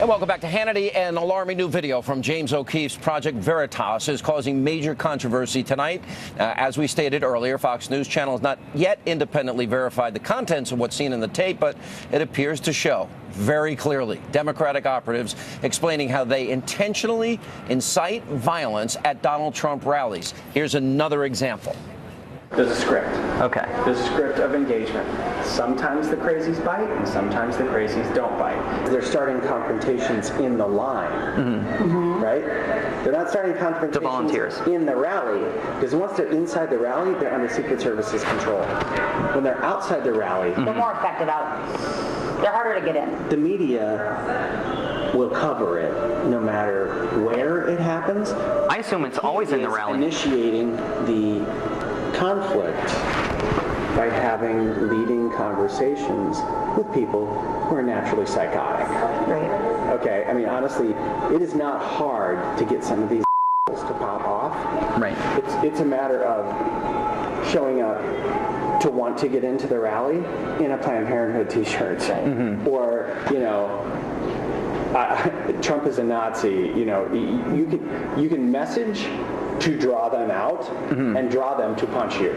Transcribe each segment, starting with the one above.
And welcome back to Hannity. An alarming new video from James O'Keefe's Project Veritas is causing major controversy tonight. As we stated earlier, Fox News Channel has not yet independently verified the contents of what's seen in the tape, but it appears to show very clearly Democratic operatives explaining how they intentionally incite violence at Donald Trump rallies. Here's another example. There's a script. Okay. There's a script of engagement. Sometimes the crazies bite, and sometimes the crazies don't bite. They're starting confrontations in the line, right? They're not starting confrontations volunteers. in the rally, because once they're inside the rally, they're under Secret Service's control. When they're outside the rally, they're more effective out. They're harder to get in. The media will cover it no matter where it happens. I assume it's always in the rally. Initiating the conflict by having leading conversations with people who are naturally psychotic. Right. Okay, I mean, honestly, it is not hard to get some of these to pop off. Right. It's a matter of showing up to want to get into the rally in a Planned Parenthood t-shirt. Or, you know, Trump is a Nazi. You know, you can message to draw them out and draw them to punch you.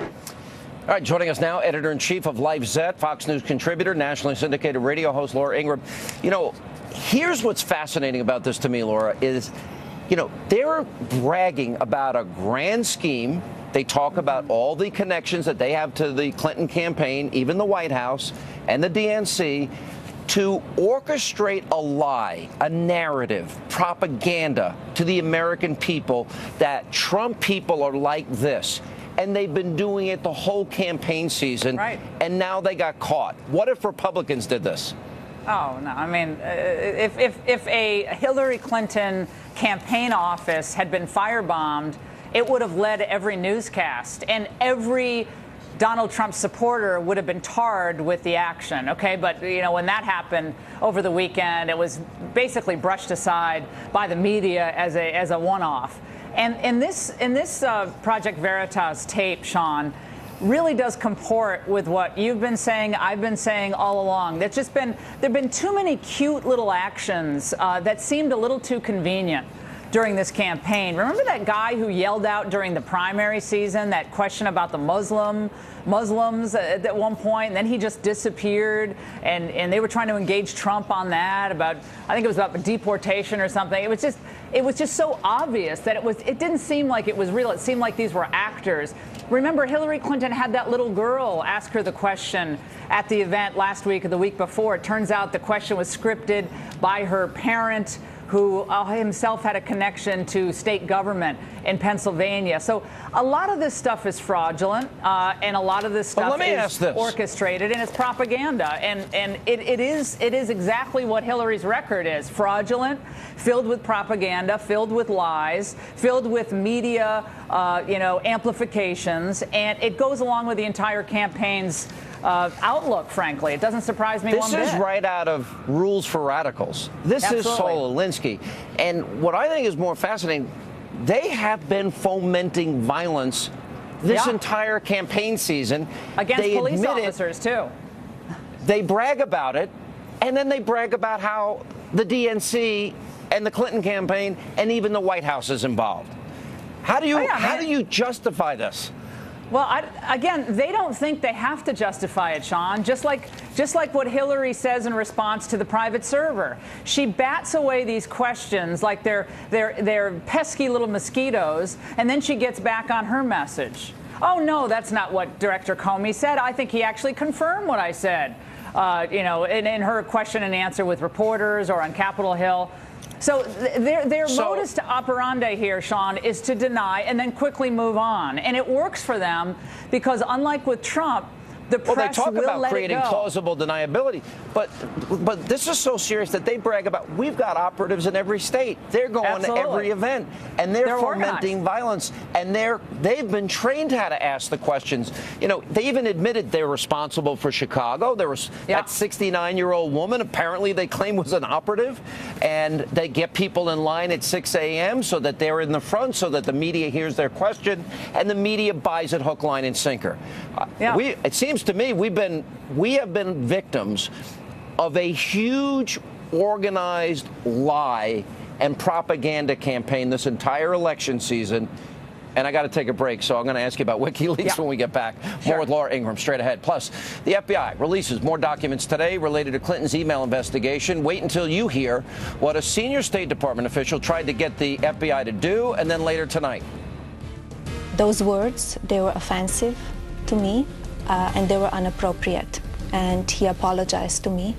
All right, joining us now, editor-in-chief of Life Zet, Fox News contributor, nationally syndicated radio host Laura Ingraham. You know, here's what's fascinating about this to me, Laura, is, you know, they're bragging about a grand scheme. They talk about all the connections that they have to the Clinton campaign, even the White House and the DNC, to orchestrate a lie, a narrative, propaganda to the American people that Trump people are like this. And they've been doing it the whole campaign season. Right. And now they got caught. What if Republicans did this? Oh, no. I mean, if a Hillary Clinton campaign office had been firebombed, it would have led every newscast, and every Donald Trump supporter would have been tarred with the action, okay? But, you know, when that happened over the weekend, it was basically brushed aside by the media as a one-off. And in this Project Veritas tape, Sean, really does comport with what you've been saying, I've been saying all along. There've been too many cute little actions that seemed a little too convenient during this campaign. Remember that guy who yelled out during the primary season, that question about the Muslims at one point, and then he just disappeared, and they were trying to engage Trump on that, about, I think it was about deportation or something. It was just so obvious that it didn't seem like it was real. It seemed like these were actors. Remember, Hillary Clinton had that little girl ask her the question at the event last week or the week before. It turns out the question was scripted by her parent, who himself had a connection to state government in Pennsylvania. So a lot of this stuff is fraudulent, and a lot of this stuff is orchestrated, and it's propaganda. And it is exactly what Hillary's record is: fraudulent, filled with propaganda, filled with lies, filled with media, amplifications, and it goes along with the entire campaign's outlook, frankly. It doesn't surprise me one bit. This is right out of Rules for Radicals. This is Saul Alinsky. And what I think is more fascinating, they have been fomenting violence this entire campaign season. Against police officers, too. They brag about it, and then they brag about how the DNC and the Clinton campaign and even the White House is involved. How do you justify this? Well, again, they don't think they have to justify it, Sean, just like what Hillary says in response to the private server. She bats away these questions like they're pesky little mosquitoes, and then she gets back on her message. Oh, no, that's not what Director Comey said. I think he actually confirmed what I said, in her question and answer with reporters or on Capitol Hill. So their modus operandi here, Sean, is to deny and then quickly move on. And it works for them because, unlike with Trump, the press will let it go. Well, they talk about creating plausible deniability, but this is so serious that they brag about, we've got operatives in every state. They're going to every event, and they're fomenting violence, and they've been trained how to ask the questions. You know, they even admitted they're responsible for Chicago. There was that 69-year-old woman, apparently they claim was an operative, and they get people in line at 6 a.m. so that they're in the front, so that the media hears their question, and the media buys it hook, line, and sinker. It seems to me we have been victims of a huge organized lie and propaganda campaign this entire election season. And I got to take a break, so I'm going to ask you about WikiLeaks when we get back. More with Laura Ingraham straight ahead. Plus, the FBI releases more documents today related to Clinton's email investigation. Wait until you hear what a senior State Department official tried to get the FBI to do, and then later tonight. Those words, they were offensive to me, and they were inappropriate. And he apologized to me,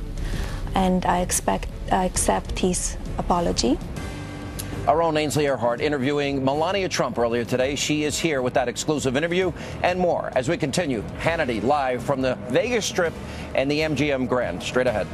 and I accept his apology. Our own Ainsley Earhart interviewing Melania Trump earlier today. She is here with that exclusive interview and more as we continue. Hannity live from the Vegas Strip and the MGM Grand. Straight ahead.